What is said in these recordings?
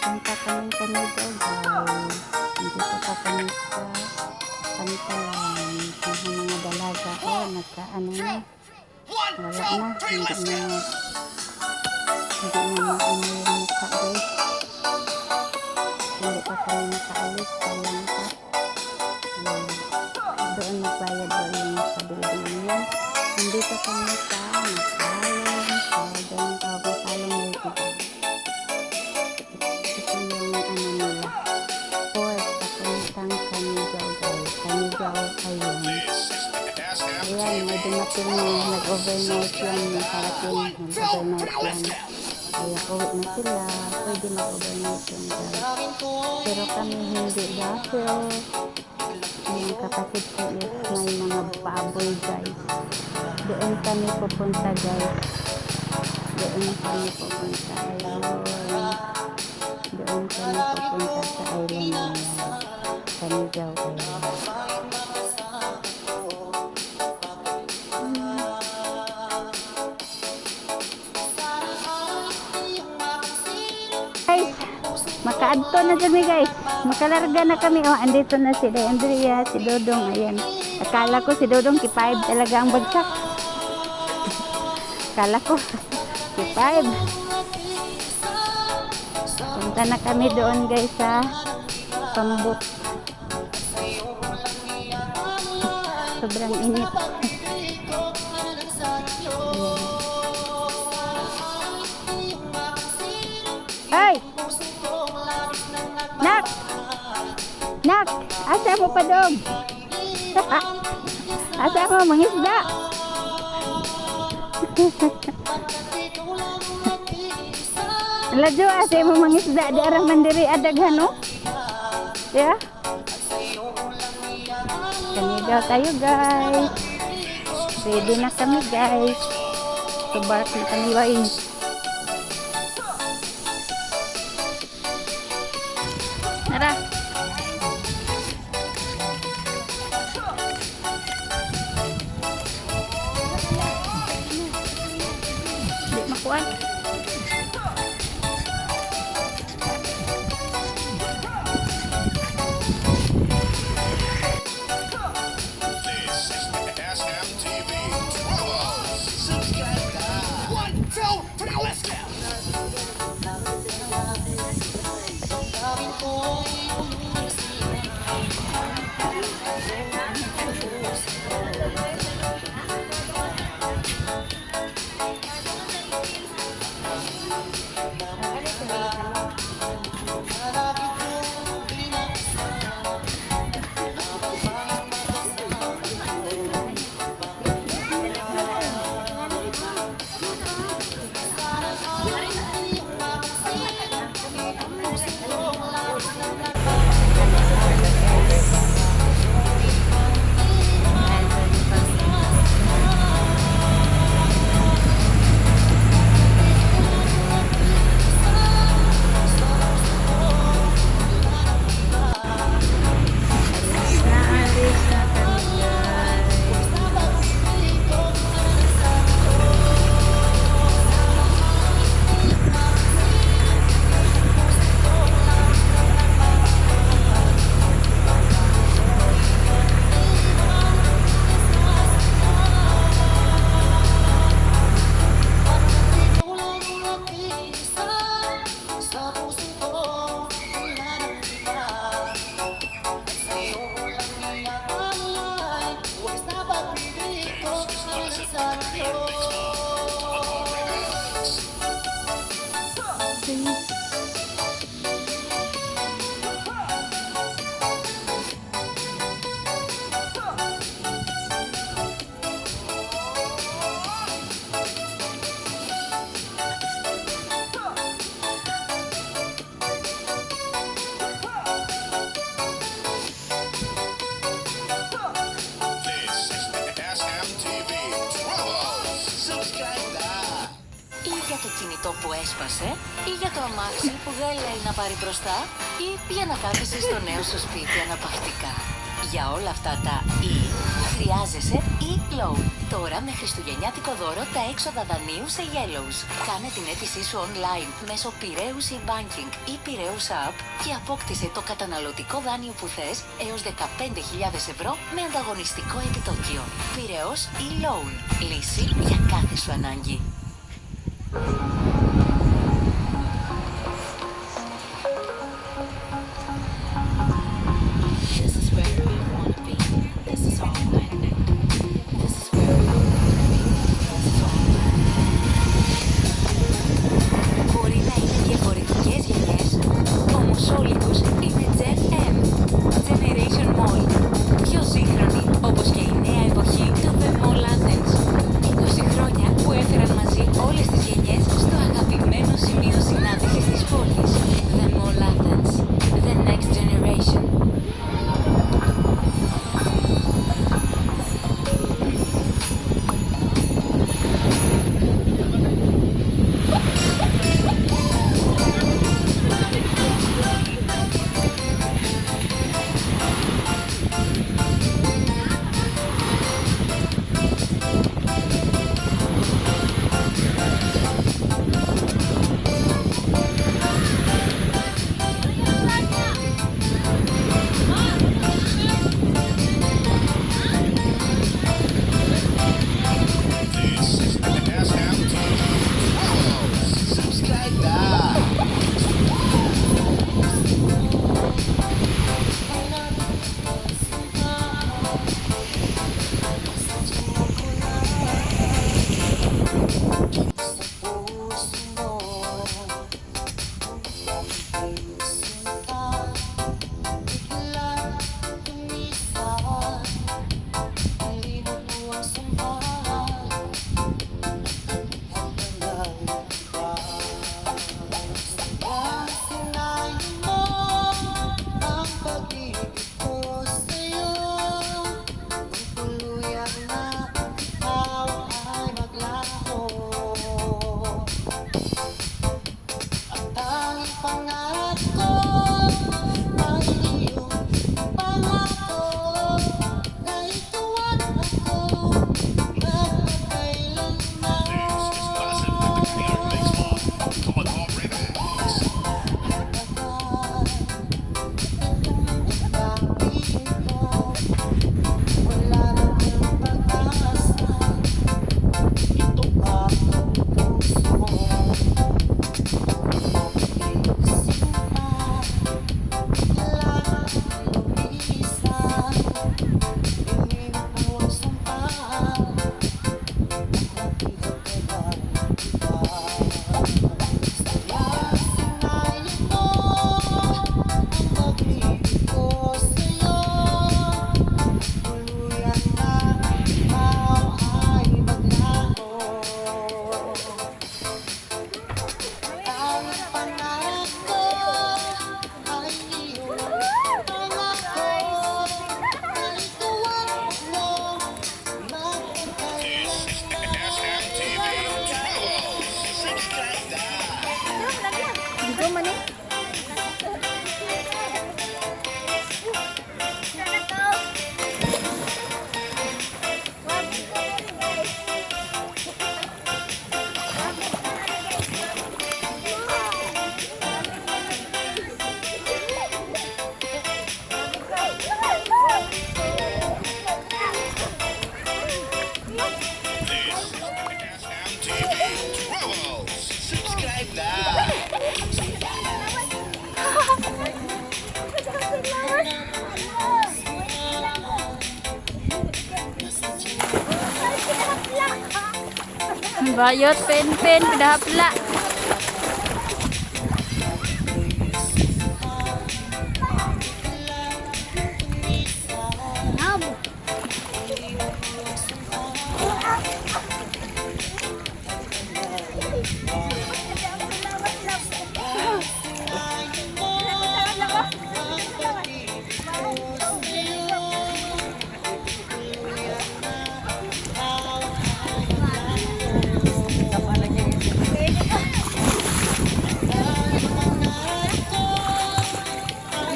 Punta kami Canido guys. Dito pa kami sa Pantalan. Yung mga dalaga nagkaano na. Wala na. Hindi na maano yung mukha guys. Hindi pa kami nakaalis. Sayang pa. Doon nagbayad doon yung sa building yun. Nandito kami sa Masalong. So, doon tawag Masalong Lake guys. Ito yung ano nila. Port papuntang Canido guys. Canido ayun. Ayan, may dumating na nag-overnight yan. Nakarating nag-overnight yan. Kaya uwi na sila. Pwede mag-overnight yan guys. Pero kami hindi dahil yung kapatid ko is may mga baboy guys. Doon kami pupunta guys. Doon kami pupunta. Ayun. Doon kami pupunta sa island na yan. Canido ayun. Guys, makaadto na kami guys. Makalarga na kami. Oh, andito na si Andrea, si Dodong. Ayan. Akala ko si Dodong kipayb talaga ang bagsak. Akala ko kipayb. Punta na kami doon guys sa Pambut. Sobrang init. Ay! Nak! Nak! Asa mo pa dog? Asa mo mangisda? Lajo asa mo mangisda di arah mandiri adaghan no? Ya? Canido tayo guys. Ready na kami guys. Subark na kami wain. Tara. Di makuan. το κινητό που έσπασε ή για το αμάξι που δεν λέει να πάρει μπροστά ή για να κάθεσαι στο νέο σου σπίτι αναπαυτικά. Για όλα αυτά τα «ή» χρειάζεσαι Loan. Τώρα με χριστουγεννιάτικο δώρο τα έξοδα δανείου σε Yellows. Κάνε την αίτησή σου online μέσω Πειραιούς e-banking ή Πειραιούς app και απόκτησε το καταναλωτικό δάνειο που θες έως 15.000 ευρώ με ανταγωνιστικό επιτόκιο. Πειραιούς e-Loan. Λύση για κάθε σου ανάγκη. Bayot pen pinahapla.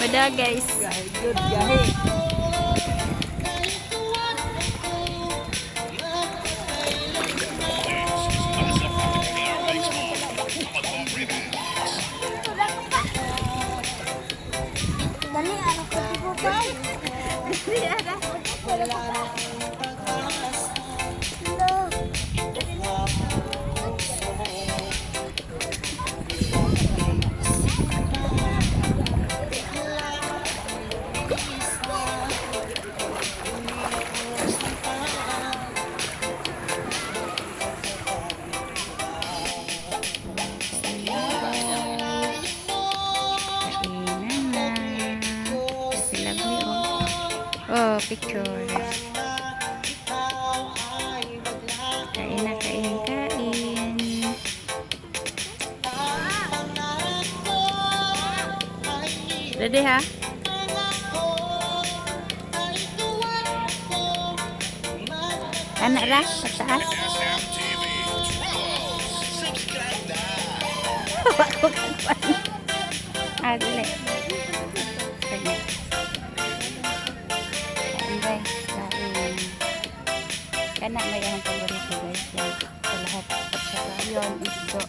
Beda guys. Good gahe. picture. Kain na, kain, kain. Ready ha? Anak ra, pataas. Hawa ko kapan. Dali. Sige. Kain guys, kain. Kana may ang paborito guys yan. Sa lahat. At saka yun, isdo.